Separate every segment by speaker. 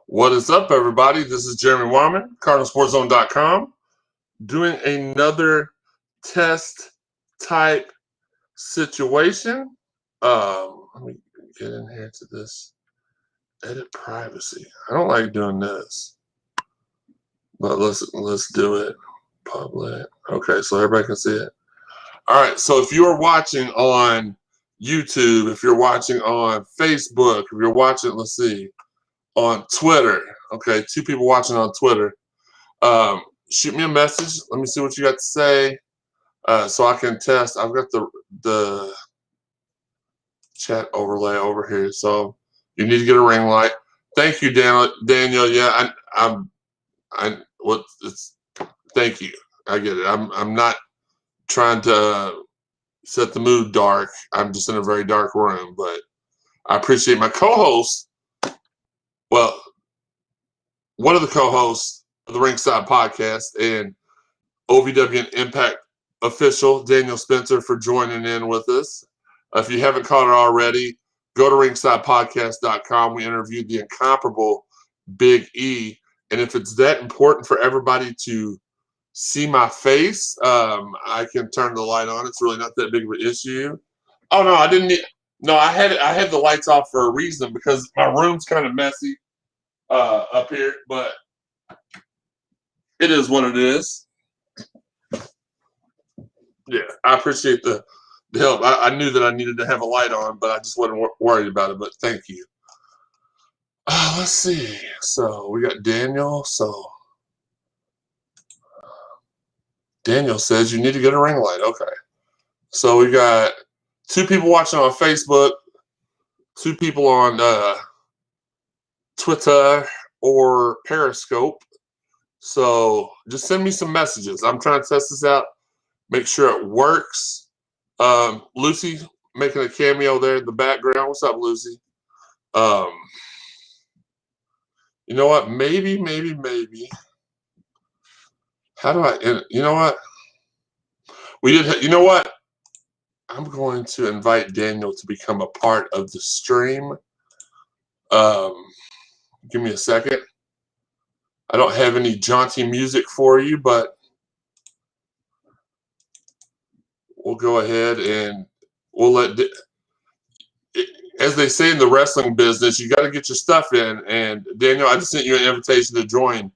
Speaker 1: What is up, everybody? This is Jeremy Wyman, CardinalSportsZone.com, doing another test type situation. Let me get in here to this. Edit privacy. I don't like doing this, but let's do it. Public. Okay, so everybody can see it. All right. So if you are watching on YouTube, if you're watching on Facebook, if you're watching, let's see, on Twitter. Okay, 2 people watching on Twitter. Shoot me a message. Let me see what you got to say, so I can test. I've got the chat overlay over here, so you need to get a ring light. Thank you, Daniel. Yeah, thank you. I get it. I'm not trying to set the mood dark. I'm just in a very dark room, but I appreciate my co-host. Well, one of the co-hosts of the Ringside Podcast and OVW and Impact official, Daniel Spencer, for joining in with us. If you haven't caught it already, go to ringsidepodcast.com. We interviewed the incomparable Big E. And if it's that important for everybody to see my face, I can turn the light on. It's really not that big of an issue. Oh, no, I didn't need... No, I had the lights off for a reason because my room's kind of messy up here, but it is what it is. Yeah, I appreciate the help. I knew that I needed to have a light on, but I just wasn't worried about it. But thank you. Let's see. So we got Daniel. So Daniel says you need to get a ring light. Okay. So we got 2 people watching on Facebook, 2 people on Twitter or Periscope. So just send me some messages. I'm trying to test this out, make sure it works. Lucy making a cameo there in the background. What's up, Lucy? You know what? Maybe. How do I? You know what? You know what? I'm going to invite Daniel to become a part of the stream. Give me a second. I don't have any jaunty music for you, but we'll go ahead and we'll let, as they say in the wrestling business, you got to get your stuff in. And Daniel, I just sent you an invitation to join,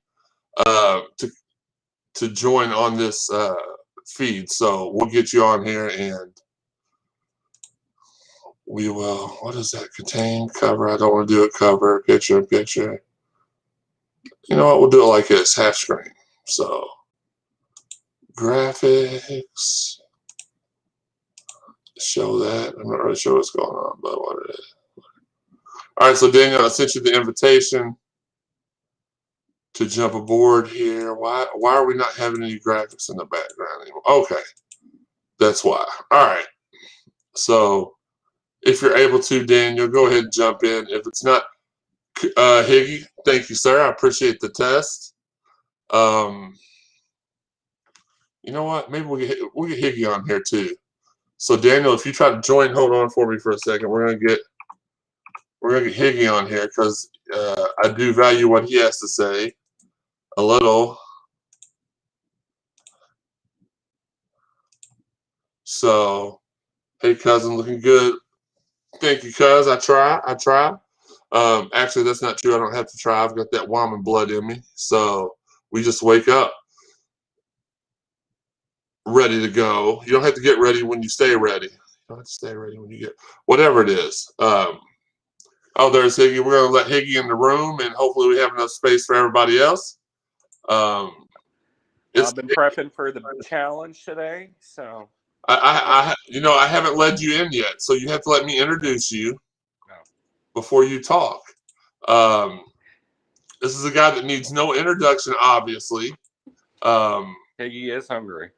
Speaker 1: to join on this feed. So we'll get you on here and we will. What does that contain? Cover. I don't want to do a cover. Picture. You know what? We'll do it like this, half screen. So graphics. Show that. I'm not really sure what's going on, but what it is. All right, so Daniel, I sent you the invitation to jump aboard here. Why are we not having any graphics in the background anymore? Okay, that's why. All right. So if you're able to, Daniel, go ahead and jump in. If it's not, Higgy, thank you, sir. I appreciate the test. You know what? Maybe we'll get Higgy on here too. So Daniel, if you try to join, hold on for me for a second. We're gonna get Higgy on here because I do value what he has to say a little. So, hey cousin, looking good. Thank you, cuz. I try. Actually, that's not true. I don't have to try. I've got that Wyman blood in me. So we just wake up ready to go. You don't have to get ready when you stay ready. You don't have to stay ready when you get whatever it is. Oh, there's Higgy. We're gonna let Higgy in the room, and hopefully we have enough space for everybody else.
Speaker 2: I've been prepping for the challenge today, so
Speaker 1: you know, I haven't led you in yet, so you have to let me introduce you before you talk. This is a guy that needs no introduction, obviously.
Speaker 2: Higgy is hungry.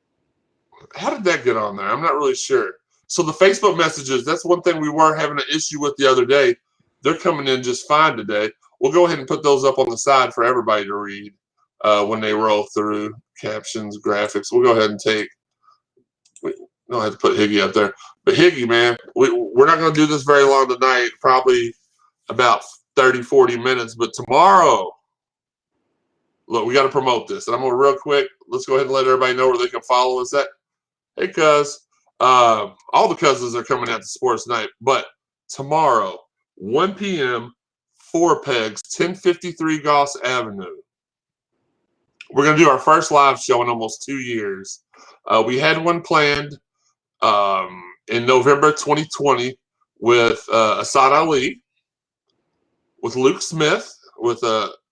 Speaker 1: How did that get on there? I'm not really sure. So the Facebook messages, that's one thing we were having an issue with the other day. They're coming in just fine today. We'll go ahead and put those up on the side for everybody to read when they roll through. Captions, graphics. We'll go ahead and take. We don't have to put Higgy up there. But Higgy, man, we're not going to do this very long tonight. Probably about 30, 40 minutes. But tomorrow, look, we got to promote this. And I'm going to real quick, let's go ahead and let everybody know where they can follow us at. Hey, cuz. All the cousins are coming out to Sports Night. But tomorrow, 1 p.m., 4 Pegs, 1053 Goss Avenue. We're going to do our first live show in almost 2 years. We had one planned in November 2020 with Asad Ali, with Luke Smith, with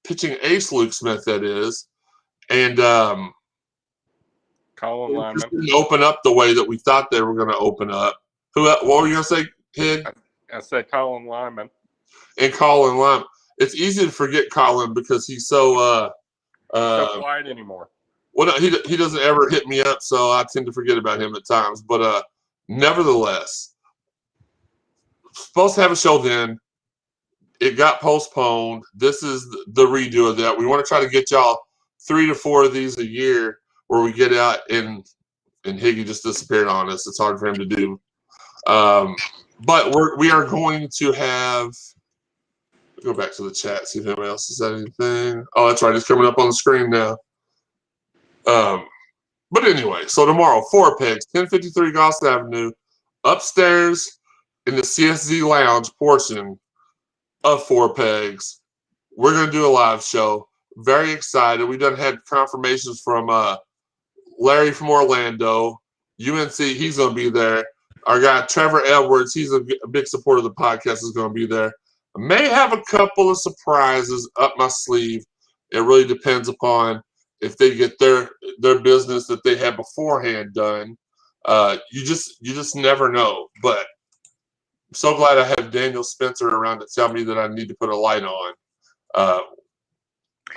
Speaker 1: pitching ace Luke Smith, that is, and
Speaker 2: Colin Lyman
Speaker 1: didn't open up the way that we thought they were going to open up. What were you going to say, Hig?
Speaker 2: I said Colin Lyman.
Speaker 1: And Colin Lyman. It's easy to forget Colin because he's so
Speaker 2: quiet anymore.
Speaker 1: Well, he doesn't ever hit me up, so I tend to forget about him at times. But nevertheless, supposed to have a show then. It got postponed. This is the redo of that. We want to try to get y'all 3 to 4 of these a year where we get out and Higgy just disappeared on us. It's hard for him to do. But we are going to have. Go back to the chat, see if anybody else has said anything. Oh, that's right. It's coming up on the screen now. But anyway, so tomorrow, 4 Pegs, 1053 Goss Avenue, upstairs in the CSZ Lounge portion of 4 Pegs. We're going to do a live show. Very excited. We done had confirmations from Larry from Orlando, UNC. He's going to be there. Our guy, Trevor Edwards, he's a big supporter of the podcast, is going to be there. I may have a couple of surprises up my sleeve. It really depends upon if they get their business that they had beforehand done. You just never know. But I'm so glad I have Daniel Spencer around to tell me that I need to put a light on.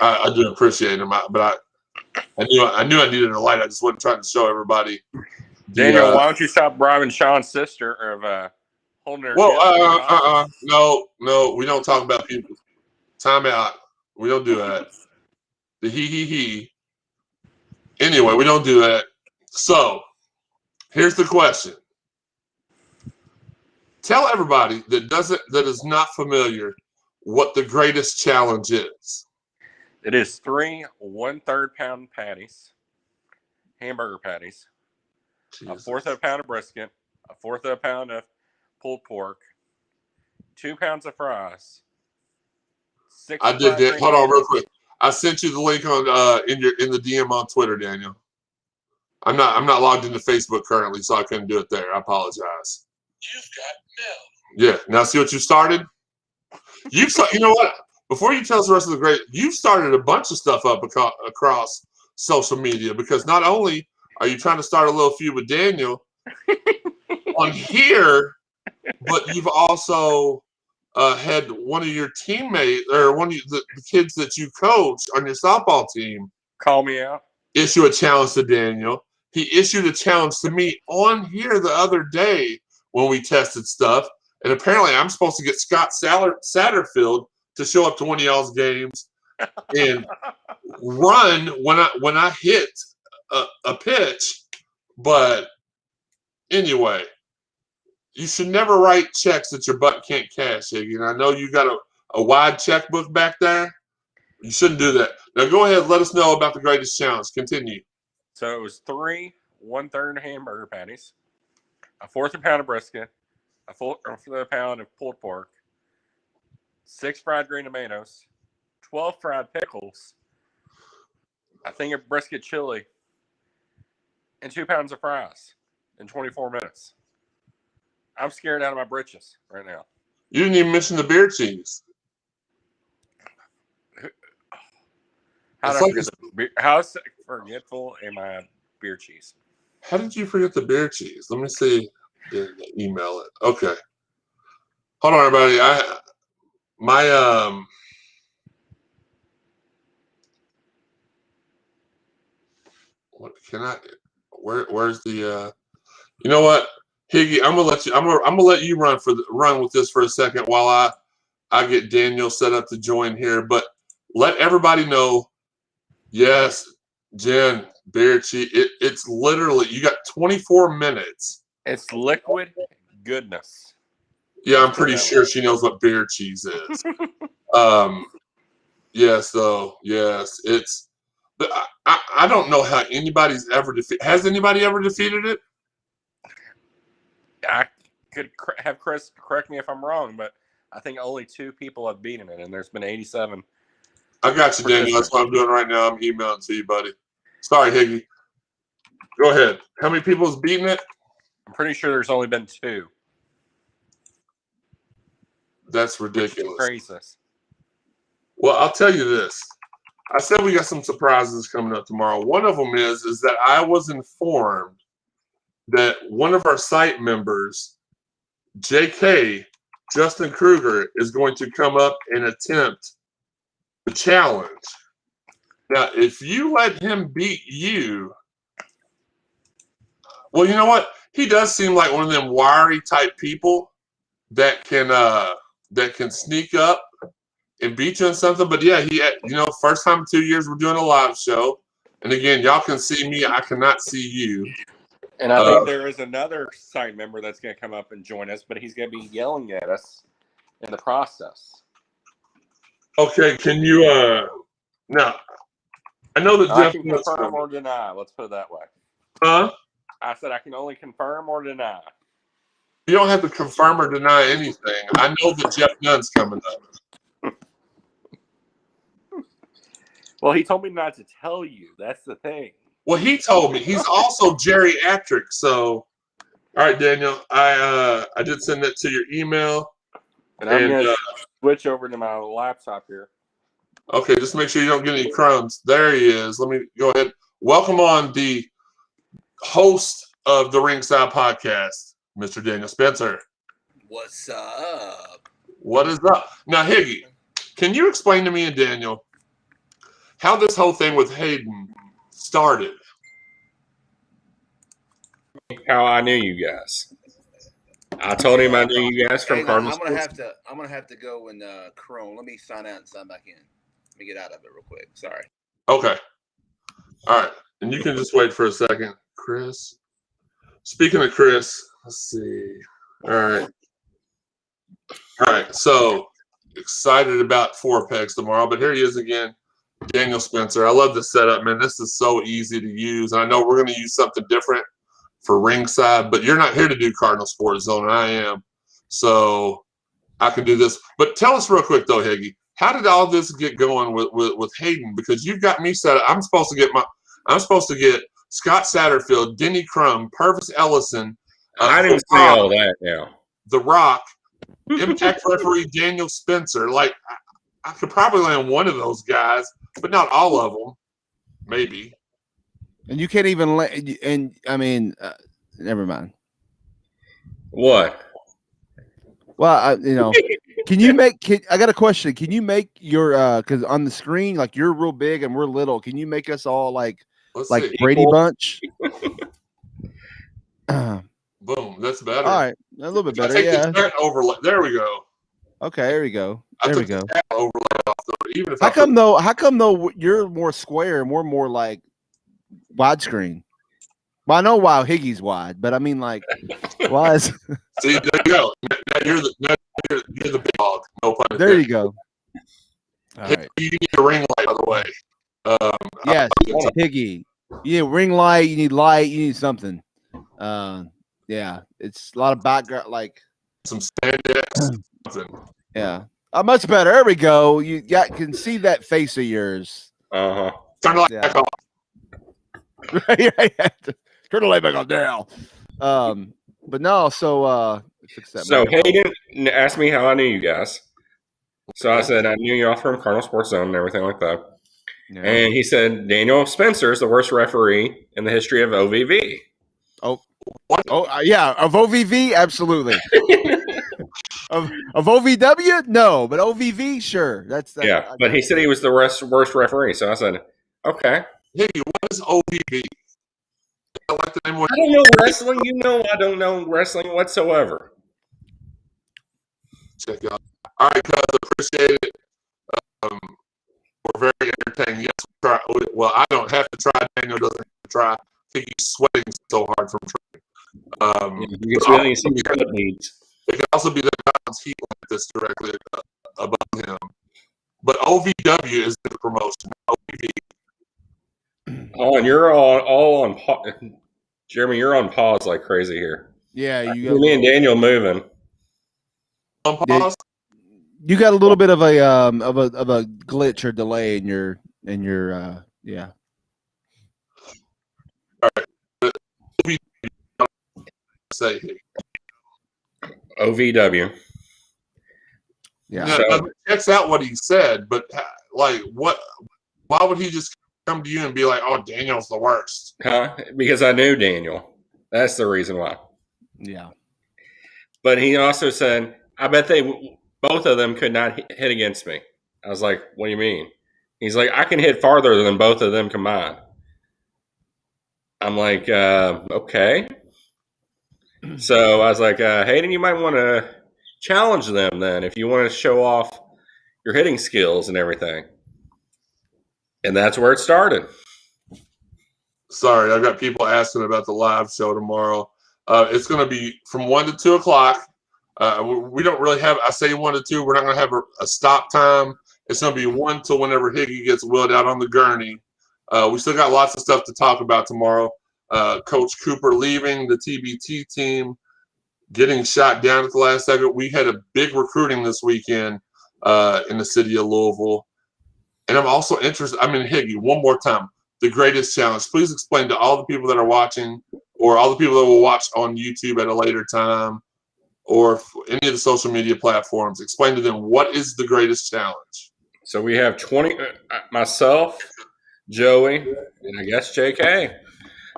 Speaker 1: I do appreciate him, but I knew I needed a light. I just wasn't trying to show everybody.
Speaker 2: Daniel, why don't you stop bribing Sean's sister of holding her?
Speaker 1: Well, no, we don't talk about people. Time out. We don't do that. The he. Anyway, we don't do that. So, here's the question. Tell everybody that is not familiar what the greatest challenge is.
Speaker 2: It is 3 1/3 pound patties, hamburger patties,
Speaker 1: Jesus.
Speaker 2: 1/4 of a pound of brisket, 1/4 of a pound of pulled pork, 2 pounds of fries. 6
Speaker 1: I did that. Hold on real quick. I sent you the link on in the DM on Twitter, Daniel. I'm not logged into Facebook currently, so I couldn't do it there. I apologize. You've got mail. Yeah. Now see what you started? You know what? Before you tell us the rest of the great, you've started a bunch of stuff up across social media, because not only are you trying to start a little feud with Daniel on here, but you've also had one of your teammates or one of the kids that you coach on your softball team
Speaker 2: call me out, issue
Speaker 1: a challenge to Daniel. He issued a challenge to me on here the other day when we tested stuff, and apparently I'm supposed to get Scott Satterfield to show up to one of y'all's games and run when I hit a pitch. But anyway, you should never write checks that your butt can't cash, Iggy. And I know you got a wide checkbook back there. You shouldn't do that. Now go ahead, let us know about the greatest challenge. Continue.
Speaker 2: So it was 3 1/3 hamburger patties, 1/4 a pound of brisket, 1/4 a pound of pulled pork, 6 fried green tomatoes, 12 fried pickles, I think a brisket chili, and 2 pounds of fries in 24 minutes. I'm scared out of my britches right now.
Speaker 1: You didn't even mention the beer cheese.
Speaker 2: How forgetful am I of beer cheese?
Speaker 1: How did you forget the beer cheese? Let me see. Email it. Okay. Hold on, everybody. What can I? Where's the? You know what, Higgy? I'm gonna let you run with this for a second while I get Daniel set up to join here. But let everybody know. Yes, Jen, beer cheese. It's literally, you got 24 minutes.
Speaker 2: It's liquid goodness.
Speaker 1: Yeah, I'm pretty sure she knows what beer cheese is. Yes, though. Yes, it's. But I don't know how anybody's ever defeated. Has anybody ever defeated it?
Speaker 2: I could have Chris correct me if I'm wrong, but I think only 2 people have beaten it, and there's been 87.
Speaker 1: I got you, Daniel. That's what I'm doing right now. I'm emailing to you, buddy. Sorry, Higgy. Go ahead. How many people has beaten it?
Speaker 2: I'm pretty sure there's only been 2.
Speaker 1: That's ridiculous.
Speaker 2: Crazy.
Speaker 1: Well, I'll tell you this. I said we got some surprises coming up tomorrow. One of them is that I was informed that one of our site members, JK, Justin Kruger, is going to come up and attempt the challenge. Now, if you let him beat you, well, you know what? He does seem like one of them wiry type people that can sneak up and beat you on something. But yeah, first time in 2 years we're doing a live show. And again, y'all can see me. I cannot see you.
Speaker 2: And I think there is another site member that's going to come up and join us, but he's going to be yelling at us in the process.
Speaker 1: Okay, can you now I know that
Speaker 2: I can confirm or deny. Let's put it that way.
Speaker 1: Huh?
Speaker 2: I said I can only confirm or deny.
Speaker 1: You don't have to confirm or deny anything. I know that Jeff Gunn's coming up.
Speaker 2: Well, he told me not to tell you. That's the thing.
Speaker 1: Well, he told me. He's also geriatric. So, all right, Daniel, I did send that to your email.
Speaker 2: And I'm going to switch over to my laptop here.
Speaker 1: Okay, just make sure you don't get any crumbs. There he is. Let me go ahead. Welcome on the host of the Ringside Podcast, Mr. Daniel Spencer.
Speaker 3: What's up?
Speaker 1: What is up? Now, Higgy, can you explain to me and Daniel how this whole thing with Hayden started?
Speaker 2: How I knew you guys. I told him I knew you guys from Cardinals.
Speaker 3: I'm gonna have to go in Chrome. Let me sign out and sign back in. Let me get out of it real quick. Sorry.
Speaker 1: Okay. All right. And you can just wait for a second. Chris. Speaking of Chris, let's see. All right. All right. So excited about Four Pegs tomorrow, but here he is again, Daniel Spencer. I love the setup, man. This is so easy to use. I know we're going to use something different for Ringside, but you're not here to do Cardinal Sports Zone, and I am. So I can do this. But tell us real quick, though, Higgy, how did all this get going with Hayden? Because you've got me set up. I'm supposed to get Scott Satterfield, Denny Crum, Purvis Ellison.
Speaker 2: I didn't say all that now.
Speaker 1: The Rock, Impact referee Daniel Spencer. Like, I could probably land one of those guys, but not all of them. Maybe.
Speaker 4: And you can't even never mind.
Speaker 2: What?
Speaker 4: Well, can you I got a question. Can you make your because on the screen, like, you're real big and we're little. Can you make us all like Brady Bunch?
Speaker 1: Boom, that's better.
Speaker 4: All right, a little bit better. Yeah.
Speaker 1: Overlay. There we go.
Speaker 4: Okay, there we go. There we go.
Speaker 1: Overlay off, though. Even if
Speaker 4: how come though you're more square and we're more like widescreen? Well, I know why Higgy's wide, but I mean, like, why is?
Speaker 1: See, there you go. Now you're the big dog. No pun intended.
Speaker 4: There you go. All right.
Speaker 1: You need a ring light, by the way.
Speaker 4: Yes, Higgy. You need a ring light. You need light. You need something. Yeah, it's a lot of background, like
Speaker 1: some spandex.
Speaker 4: Yeah, much better. There we go. You can see that face of yours.
Speaker 1: Turn the light back on.
Speaker 4: Right. Turn the light back on now. But no. So fix that.
Speaker 2: So Hayden asked me how I knew you guys. So I said I knew you all from Cardinal Sports Zone and everything like that. Yeah. And he said Daniel Spencer is the worst referee in the history of OVV.
Speaker 4: Yeah, of OVV, absolutely. of OVW, no, but OVV, sure. That's
Speaker 2: yeah. But he said he was the worst referee, so I said, okay.
Speaker 1: Hey, what is OVV? I
Speaker 2: don't know wrestling. You know, I don't know wrestling whatsoever.
Speaker 1: Check out. All right, guys, appreciate it. We're very entertaining. Yes, we try. Well, I don't have to try. Daniel doesn't have to try. I think he's sweating so hard from training. It could also be that God's heat like this directly above him. But OVW is the promotion. OVW.
Speaker 2: Oh, and you're all on Jeremy, you're on pause like crazy here.
Speaker 4: Yeah, you got
Speaker 2: me and Daniel moving.
Speaker 1: On pause?
Speaker 4: You got a little bit of a glitch or delay in your yeah.
Speaker 1: All right. Say
Speaker 2: OVW.
Speaker 4: Yeah.
Speaker 1: Now, checks out what he said, but like, what? Why would he just come to you and be like, "Oh, Daniel's the worst"?
Speaker 2: Huh? Because I knew Daniel. That's the reason why.
Speaker 4: Yeah.
Speaker 2: But he also said, "I bet both of them could not hit against me." I was like, "What do you mean?" He's like, "I can hit farther than both of them combined." I'm like, "Okay." So I was like, Hayden, you might want to challenge them then if you want to show off your hitting skills and everything. And that's where it started.
Speaker 1: Sorry, I've got people asking about the live show tomorrow. It's going to be from 1 to 2 o'clock. We don't really have, I say 1 to 2, we're not going to have a stop time. It's going to be 1 till whenever Higgy gets wheeled out on the gurney. We still got lots of stuff to talk about tomorrow. Coach Cooper leaving the TBT team, getting shot down at the last second. We had a big recruiting this weekend in the city of Louisville. And I'm also interested, Higgy, one more time, the greatest challenge. Please explain to all the people that are watching or all the people that will watch on YouTube at a later time or any of the social media platforms. Explain to them what is the greatest challenge.
Speaker 2: So we have 20, myself, Joey, and I guess JK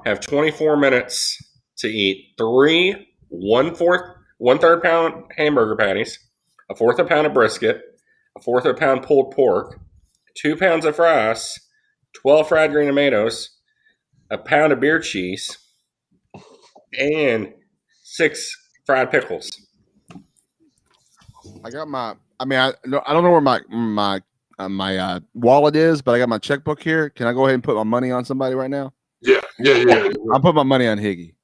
Speaker 2: have 24 minutes to eat 3 1/3 pound hamburger patties, 1/4 a pound of brisket, 1/4 a pound pulled pork, 2 pounds of fries, 12 fried green tomatoes, a pound of beer cheese, and 6 fried pickles.
Speaker 4: I got my. I don't know where my wallet is, but I got my checkbook here. Can I go ahead and put my money on somebody right now?
Speaker 1: Yeah.
Speaker 4: I'll put my money on Higgy.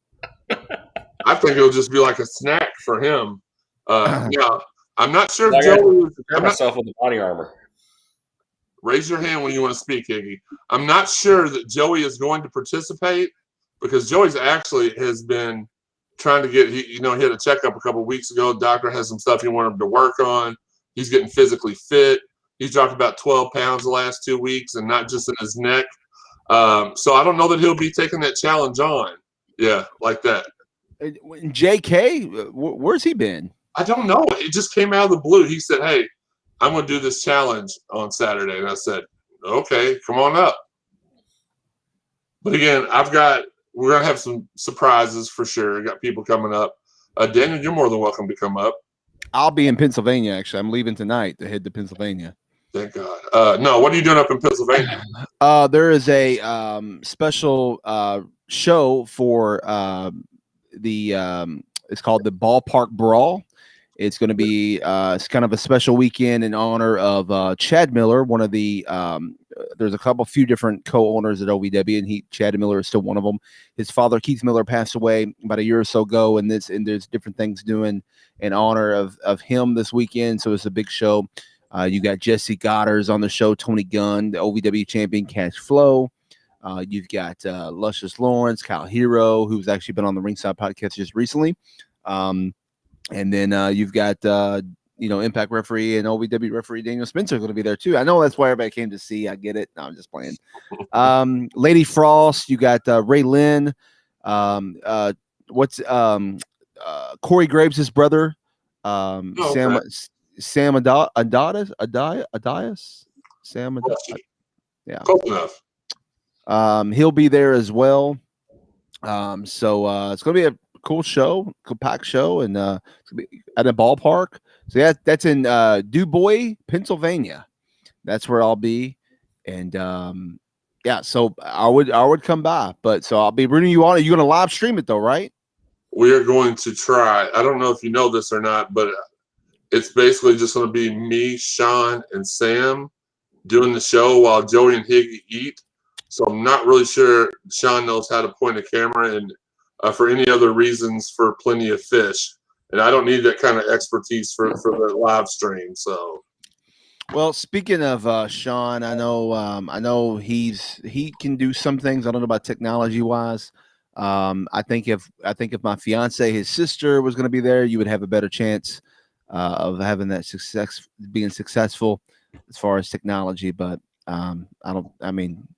Speaker 1: I think it'll just be like a snack for him. Yeah, I'm not sure if Joey is.
Speaker 2: Prepare myself with the body armor.
Speaker 1: Raise your hand when you want to speak, Higgy. I'm not sure that Joey is going to participate because Joey's actually has been trying to get. He had a checkup a couple of weeks ago. Doctor has some stuff he wanted him to work on. He's getting physically fit. He's dropped about 12 pounds the last 2 weeks, and not just in his neck. So I don't know that he'll be taking that challenge on. Yeah, like that.
Speaker 4: JK, where's he been?
Speaker 1: I don't know. It just came out of the blue. He said, "Hey, I'm going to do this challenge on Saturday." And I said, "Okay, come on up." But again, we're going to have some surprises for sure. Got people coming up. Daniel, you're more than welcome to come up.
Speaker 4: I'll be in Pennsylvania, actually. I'm leaving tonight to head to Pennsylvania.
Speaker 1: Thank God. No, what are you doing up in Pennsylvania?
Speaker 4: There is a special show for it's called the Ballpark Brawl. It's going to be it's kind of a special weekend in honor of Chad Miller, one of the there's a few different co-owners at OVW, and Chad Miller is still one of them. His father, Keith Miller, passed away about a year or so ago, and there's different things doing in honor of him this weekend. So it's a big show. You got Jesse Goddard's on the show, Tony Gunn, the OVW champion, Cash Flow. You've got Luscious Lawrence, Kyle Hero, who's actually been on the Ringside podcast just recently. And then you've got Impact referee and OVW referee Daniel Spencer going to be there too. I know that's why everybody came to see. I get it. No, I'm just playing. Lady Frost. You got Ray Lynn. Corey Graves' brother. Sam Adias. Sam Adias. Yeah.
Speaker 1: Close enough.
Speaker 4: He'll be there as well. So it's going to be a cool show, packed show, and it's gonna be at a ballpark. So that's in DuBois, Pennsylvania. That's where I'll be, and so I would come by. But so I'll be rooting you on. Are you going to live stream it though, right?
Speaker 1: We are going to try. I don't know if you know this or not, but it's basically just going to be me, Sean, and Sam doing the show while Joey and Higgy eat. So I'm not really sure Sean knows how to point a camera and for any other reasons for Plenty of Fish. and I don't need that kind of expertise for the live stream. So,
Speaker 4: Well, speaking of Sean, I know he can do some things. I don't know about technology wise. I think if my fiance, his sister, was going to be there, you would have a better chance of having that being successful as far as technology. But I mean,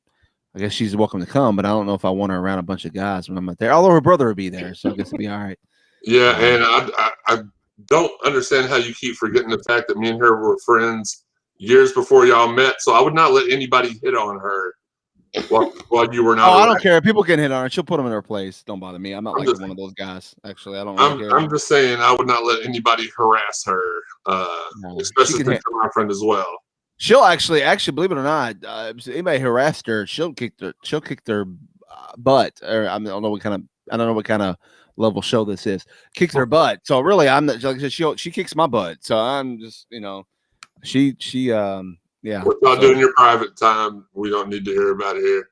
Speaker 4: I guess she's welcome to come, but I don't know if I want her around a bunch of guys when I'm out there. Although her brother would be there, so I guess it'd be all right.
Speaker 1: yeah, and I don't understand how you keep forgetting the fact that me and her were friends years before y'all met. So I would not let anybody hit on her while you were not.
Speaker 4: Oh, I
Speaker 1: around.
Speaker 4: don't care. People can hit on her. She'll put them in her place. Don't bother me. I'm not
Speaker 1: just-
Speaker 4: one of those guys. Actually, I don't really care.
Speaker 1: I'm just saying I would not let anybody harass her,
Speaker 4: No,
Speaker 1: especially
Speaker 4: she can
Speaker 1: since you're my friend as well.
Speaker 4: She'll actually, believe it or not, if anybody harassed her, she'll kick their butt. Or I don't know what kind of level show this is. Kick their butt. So really, I'm not. Like, she kicks my butt. So I'm just, yeah.
Speaker 1: What y'all do in your private time, we don't need to hear about it here.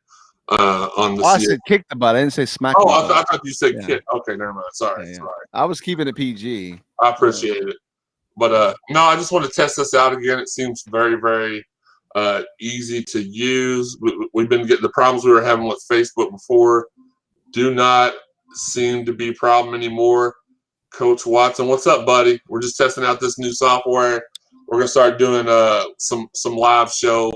Speaker 1: On the
Speaker 4: I said kick the butt. I didn't say smack.
Speaker 1: Oh,
Speaker 4: the butt.
Speaker 1: I thought you said
Speaker 4: Yeah.
Speaker 1: kick. Okay, never mind. Sorry.
Speaker 4: I was keeping it PG.
Speaker 1: I appreciate it. But no, I just want to test this out again. It seems very, very easy to use. We've been getting the problems we were having with Facebook before. Do not seem to be a problem anymore. Coach Watson, what's up, buddy? We're just testing out this new software. We're gonna start doing some live show,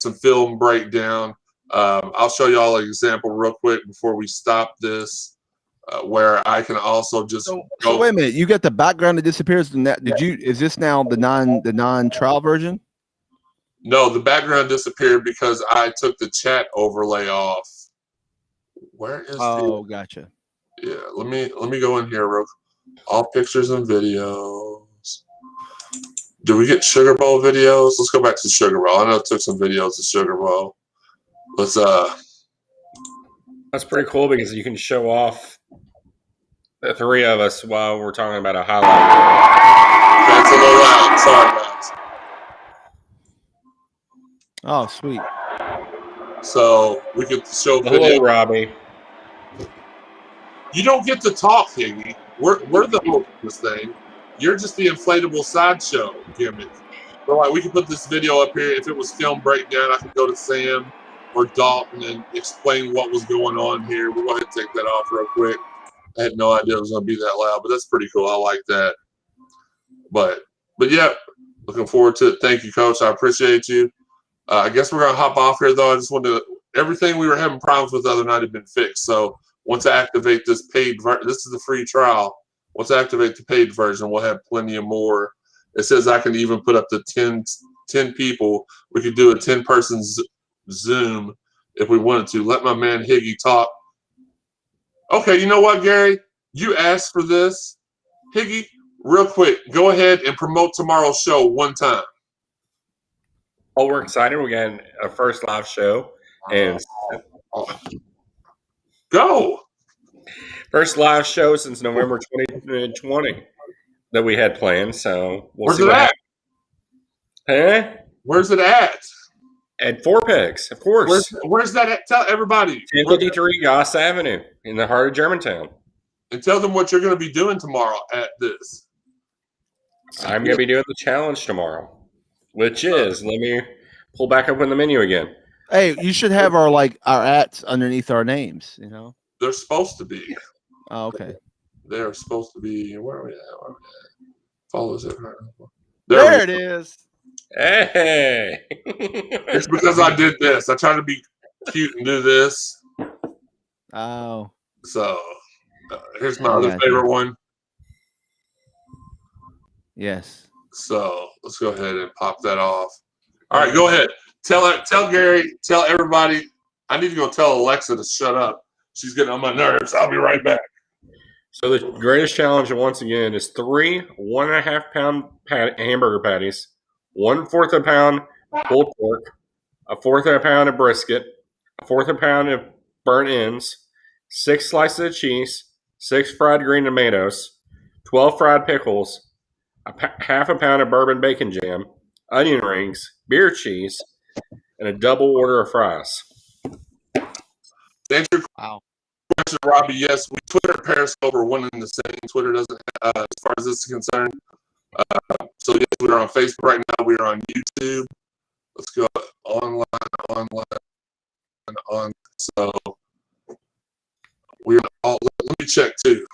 Speaker 1: some film breakdown. I'll show y'all an example real quick before we stop this. Where I can also just
Speaker 4: so wait a minute. You got the background that disappears. Is this now the non-trial version?
Speaker 1: No, the background disappeared because I took the chat overlay off. Where is
Speaker 4: Gotcha.
Speaker 1: Yeah, let me go in here real quick. All pictures and videos. Do we get Sugar Bowl videos? Let's go back to Sugar Bowl. I know I took some videos of Sugar Bowl. Let's
Speaker 2: That's pretty cool because you can show off the three of us while we're talking about a highlight.
Speaker 1: That's a little loud. Sorry, guys.
Speaker 4: Oh, sweet.
Speaker 1: So we get to show
Speaker 2: Hello,
Speaker 1: video.
Speaker 2: Robbie.
Speaker 1: You don't get to talk, Higgy. We're the host of this thing. You're just the inflatable sideshow gimmick. So like, we can put this video up here. If it was film breakdown, I could go to Sam or Dalton and explain what was going on here. We'll go ahead and take that off real quick. I had no idea it was going to be that loud, but that's pretty cool. I like that. But yeah, looking forward to it. Thank you, Coach. I appreciate you. I guess we're going to hop off here, though. I just wanted to – everything we were having problems with the other night had been fixed. So once I activate this paid – this is the free trial. Once I activate the paid version, we'll have plenty of more. It says I can even put up to 10 people. We could do a 10-person Zoom if we wanted to. Let my man Higgy talk. Okay, you know what, Gary? You asked for this. Higgy, real quick, go ahead and promote tomorrow's show one time.
Speaker 2: Oh, we're excited. We got a first live show. And
Speaker 1: Go.
Speaker 2: first live show since November 2020 that we had planned. So we'll
Speaker 1: Where's
Speaker 2: see
Speaker 1: it
Speaker 2: what
Speaker 1: at?
Speaker 2: happens. Huh?
Speaker 1: Where's it at?
Speaker 2: At Four Pegs, of course.
Speaker 1: Where's that at? Tell everybody.
Speaker 2: 1053 Goss Avenue in the heart of Germantown.
Speaker 1: And tell them what you're going to be doing tomorrow at this.
Speaker 2: I'm going to be doing the challenge tomorrow, which is, let me pull back up in the menu again.
Speaker 4: Hey, you should have our ats underneath our names,
Speaker 1: They're supposed to be.
Speaker 4: Oh, okay.
Speaker 1: They're supposed to be. Where are we at? Follows it.
Speaker 4: There it is.
Speaker 2: Hey!
Speaker 1: It's because I did this. I try to be cute and do this.
Speaker 4: Oh.
Speaker 1: So here's my other favorite one.
Speaker 4: Yes.
Speaker 1: So let's go ahead and pop that off. All right, go ahead. Tell Gary, tell everybody. I need to go tell Alexa to shut up. She's getting on my nerves. I'll be right back.
Speaker 2: So the greatest challenge, once again, is 3 1.5 pound hamburger patties, 1/4 of a pound pulled pork, 1/4 of a pound of brisket, 1/4 of a pound of burnt ends, 6 slices of cheese, 6 fried green tomatoes, 12 fried pickles, half a pound of bourbon bacon jam, onion rings, beer cheese, and a double order of fries.
Speaker 1: To answer your
Speaker 4: Wow.
Speaker 1: answer to Robbie, yes, we Twitter and Periscope are one and the same. Twitter doesn't, as far as this is concerned. So yes, we are on Facebook right now. We are on YouTube. Let's go online. So we're all. Let me check too.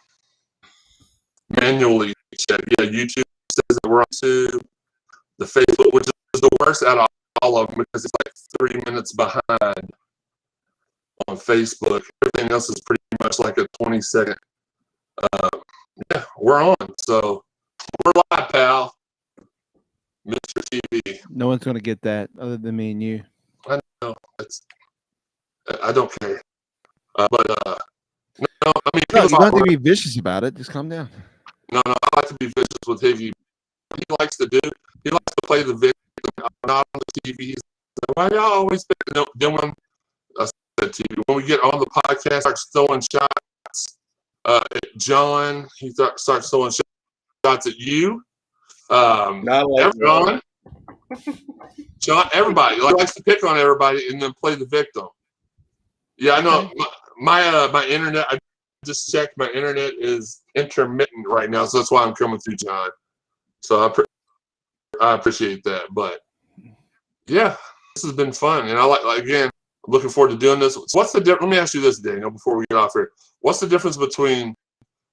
Speaker 1: Manually check. Yeah, YouTube says that we're on YouTube. The Facebook, which is the worst out of all of them because it's like 3 minutes behind on Facebook. Everything else is pretty much like a 20-second. Yeah, we're on. So we're live, pal. Mr. TV.
Speaker 4: No one's going to get that other than me and you.
Speaker 1: I know. I don't care. No, I mean,
Speaker 4: No, you don't have to be vicious about it. Just calm down.
Speaker 1: No, I like to be vicious with Higgy. He likes to play the victim. Not on the TV. He's like, why y'all always pick? No, then when I said TV, when we get on the podcast, starts throwing shots at John. He starts throwing shots at you.
Speaker 2: Not like
Speaker 1: everyone. John, everybody likes to pick on everybody and then play the victim. Yeah, I know. My internet. I just checked. My internet is intermittent right now, so that's why I'm coming through, John. So I appreciate that. But yeah, this has been fun, and I again. Looking forward to doing this. What's the difference? Let me ask you this, Daniel, before we get off here. What's the difference between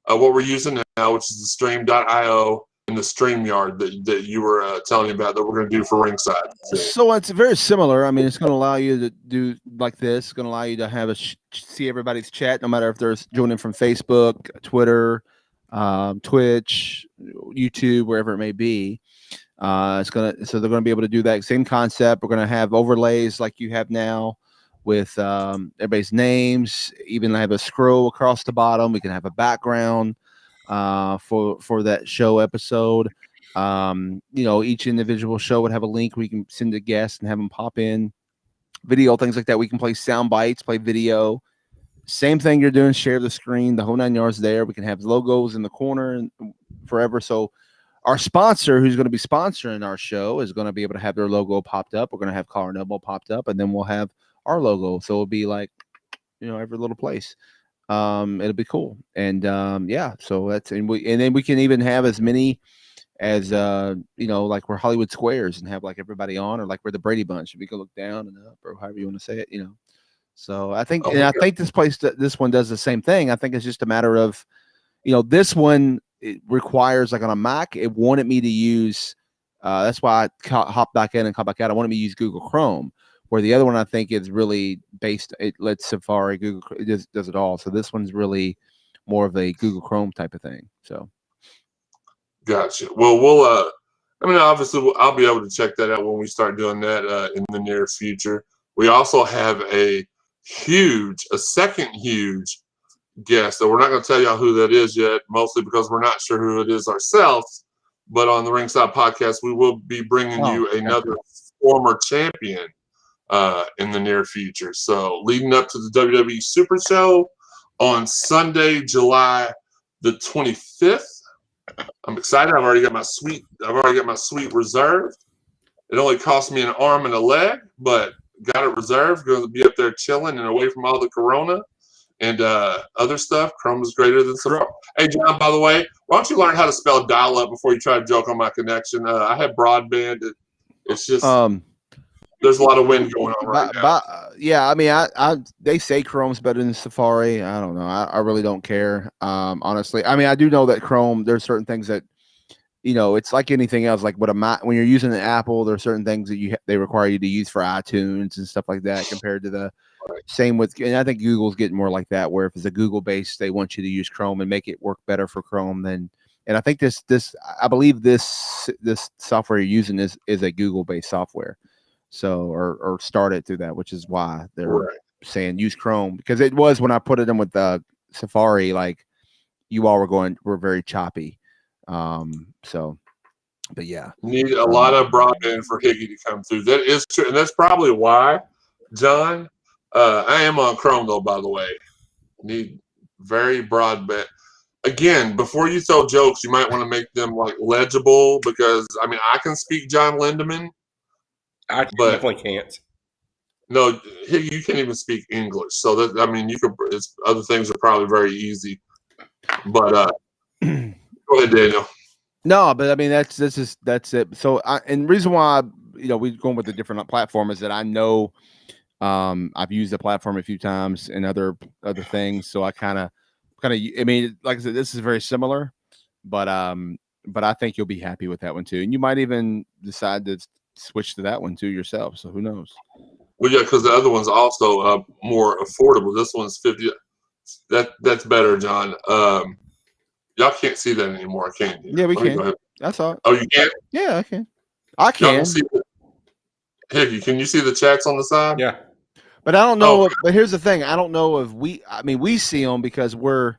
Speaker 1: what we're using now, which is the Stream.io, and the StreamYard that you were telling me about that we're going to do for Ringside?
Speaker 4: So it's very similar. I mean, it's going to allow you to do like this. It's going to allow you to have see everybody's chat, no matter if they're joining from Facebook, Twitter, Twitch, YouTube, wherever it may be. So they're going to be able to do that same concept. We're going to have overlays like you have now with everybody's names. Even have a scroll across the bottom. We can have a background for that show episode. Each individual show would have a link we can send to guests and have them pop in. Video, things like that. We can play sound bites, play video. Same thing you're doing, share the screen, the whole 9 yards there. We can have logos in the corner and forever. So our sponsor, who's going to be sponsoring our show, is going to be able to have their logo popped up. We're going to have Collar Noble popped up, and then we'll have our logo. So it'll be like, every little place. It'll be cool. And so that's, and then we can even have as many as like we're Hollywood Squares and have like everybody on, or like we're the Brady Bunch. We can look down and up, or however you want to say it, So I think, I think this one does the same thing. I think it's just a matter of, this one, it requires, like on a Mac, it wanted me to use, that's why I hop back in and come back out. I wanted me to use Google Chrome, where the other one I think is really it lets Safari, Google, it does it all. So this one's really more of a Google Chrome type of thing. So.
Speaker 1: Gotcha. Well, obviously I'll be able to check that out when we start doing that in the near future. We also have a second huge guest that we're not going to tell y'all who that is yet, mostly because we're not sure who it is ourselves. But on the Ringside Podcast, we will be bringing you another former champion in the near future. So leading up to the WWE Super Show on Sunday, July the 25th. I'm excited. I've already got my suite reserved. It only cost me an arm and a leg, but got it reserved. Going to be up there chilling and away from all the Corona and other stuff. Chrome is greater than Safari. Hey, John, by the way, why don't you learn how to spell dial-up before you try to joke on my connection? I have broadband. It's just there's a lot of wind going on right now.
Speaker 4: Yeah, I mean, they say Chrome's better than Safari. I don't know. I really don't care. Honestly, I mean, I do know that Chrome. There's certain things that it's like anything else. Like when you're using an Apple, there are certain things that they require you to use for iTunes and stuff like that. Compared to the same with, and I think Google's getting more like that. Where if it's a Google based, they want you to use Chrome and make it work better for Chrome than. And I think I believe this software you're using is a Google based software. So or started through that, which is why they're saying use Chrome, because it was when I put it in with Safari, like you all were very choppy. So, but yeah,
Speaker 1: need a lot of broadband for Higgy to come through. That is true, and that's probably why, John. I am on Chrome though, by the way. Need very broadband. Again, before you throw jokes, you might want to make them like legible, because I mean I can speak John Lindemann.
Speaker 2: I definitely can't.
Speaker 1: No, you can't even speak English. So that I mean, you could. Other things are probably very easy, but go ahead, Daniel.
Speaker 4: No, but I mean that's it. So and the reason why we're going with a different platform is that I know I've used the platform a few times and other things. So I kind of I mean, like I said, this is very similar, but I think you'll be happy with that one too. And you might even decide to switch to that one too yourself. So who knows?
Speaker 1: Well, yeah, because the other one's also more affordable. This one's $50. That's better, John. Y'all can't see that anymore, can you?
Speaker 4: Yeah, we can. That's all.
Speaker 1: Oh, you can't?
Speaker 4: Yeah, I can. I
Speaker 1: Y'all
Speaker 4: can.
Speaker 1: can see Hickey, can you see the chats on the side?
Speaker 2: Yeah.
Speaker 4: But I don't know. But here's the thing: I don't know if we see them because we're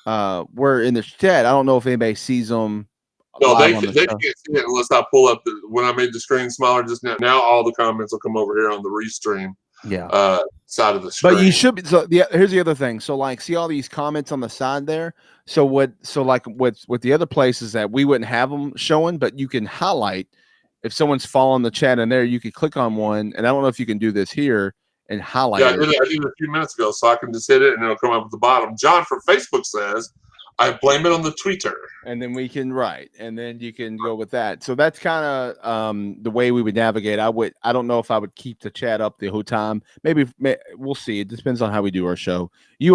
Speaker 4: in the chat. I don't know if anybody sees them.
Speaker 1: No, they can't see it unless I pull up when I made the screen smaller just now. Now all the comments will come over here on the restream.
Speaker 4: Yeah.
Speaker 1: Side of the screen.
Speaker 4: But you should be. So here's the other thing. So like, see all these comments on the side there. So with the other places that we wouldn't have them showing, but you can highlight if someone's following the chat in there. You could click on one, and I don't know if you can do this here and highlight.
Speaker 1: Yeah, I did it a few minutes ago, so I can just hit it and it'll come up at the bottom. John from Facebook says, "I blame it on the Twitter."
Speaker 4: And then we can write, and then you can go with that. So that's kind of the way we would navigate. I don't know if I would keep the chat up the whole time. Maybe we'll see. It depends on how we do our show. You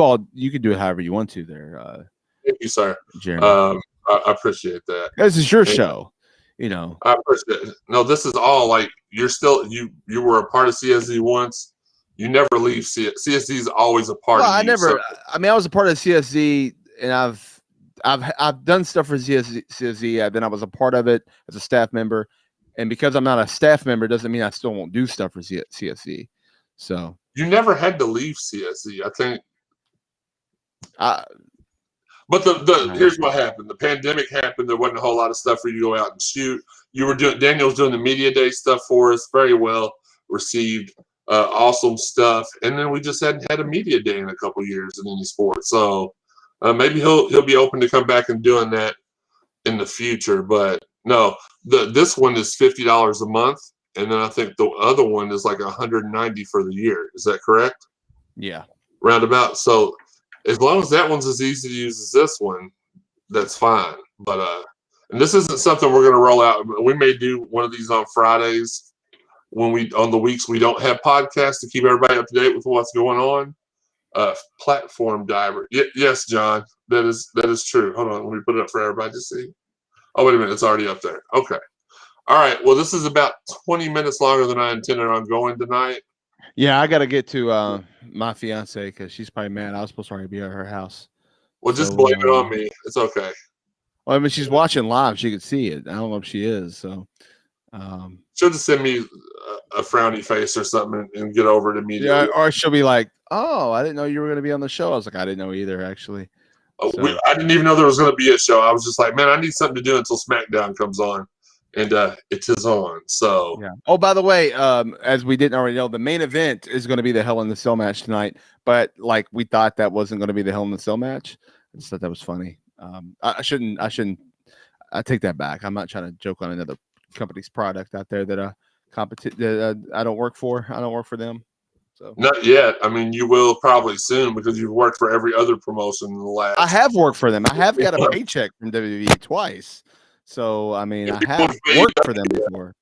Speaker 4: can do it however you want to there.
Speaker 1: Thank you, sir.
Speaker 4: Jeremy.
Speaker 1: I appreciate that.
Speaker 4: This is your show.
Speaker 1: I appreciate it. No, this is all like you're still you were a part of CSZ once. You never leave CSZ is always a part of you.
Speaker 4: I never. I mean, I was a part of CSZ, and I've done stuff for CSZ. Then I was a part of it as a staff member, and because I'm not a staff member, doesn't mean I still won't do stuff for CSZ. So
Speaker 1: you never had to leave CSZ, I think. But here's what happened. The pandemic happened. There wasn't a whole lot of stuff for you to go out and shoot. Daniel was doing the media day stuff for us, very well received, awesome stuff. And then we just hadn't had a media day in a couple of years in any sport. So maybe he'll be open to come back and doing that in the future. But no, this one is $50 a month, and then I think the other one is like $190 for the year. Is that correct?
Speaker 4: Yeah,
Speaker 1: roundabout. So as long as that one's as easy to use as this one, that's fine. But and this isn't something we're going to roll out. We may do one of these on Fridays on the weeks we don't have podcasts to keep everybody up to date with what's going on. Platform diver. Yes, John, that is true. Hold on, let me put it up for everybody to see. Oh, wait a minute, it's already up there. Okay. All right. Well, this is about 20 minutes longer than I intended on going tonight.
Speaker 4: Yeah, I got to get to my fiance because she's probably mad. I was supposed to already be at her house.
Speaker 1: Well, just blame it on me. It's okay.
Speaker 4: Well, I mean, she's watching live. She could see it. I don't know if she is. So
Speaker 1: she'll just send me a frowny face or something and get over it immediately.
Speaker 4: Yeah, or she'll be like, "Oh, I didn't know you were going to be on the show." I was like, "I didn't know either, actually."
Speaker 1: So. I didn't even know there was going to be a show. I was just like, "Man, I need something to do until SmackDown comes on." And it is on. So
Speaker 4: yeah. Oh, by the way, as we didn't already know, the main event is going to be the Hell in the Cell match tonight. But like we thought that wasn't going to be the Hell in the Cell match. I just thought that was funny. I shouldn't. I take that back. I'm not trying to joke on another company's product out there that I don't work for. I don't work for them. So
Speaker 1: not yet. I mean, you will probably soon because you've worked for every other promotion in the last.
Speaker 4: I have worked for them. I have got a paycheck from WWE twice. So, I mean, I have worked for them before.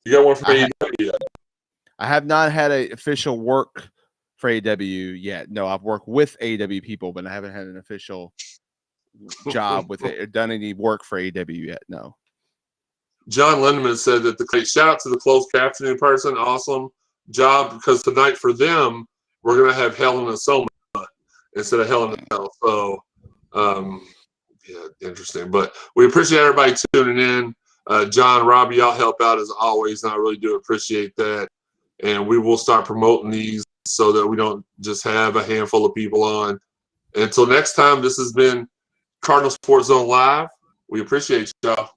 Speaker 1: You got one from AEW yet?
Speaker 4: I have not had an official work for AEW yet. No, I've worked with AEW people, but I haven't had an official job with it or done any work for AEW yet. No.
Speaker 1: John Lindemann said that shout out to the closed captioning person. Awesome job because tonight for them, we're going to have Hell in a Cell instead of Hell in a Cell. So, yeah, interesting. But we appreciate everybody tuning in. John, Robbie, y'all help out as always, and I really do appreciate that. And we will start promoting these so that we don't just have a handful of people on. Until next time, this has been Cardinal Sports Zone Live. We appreciate y'all.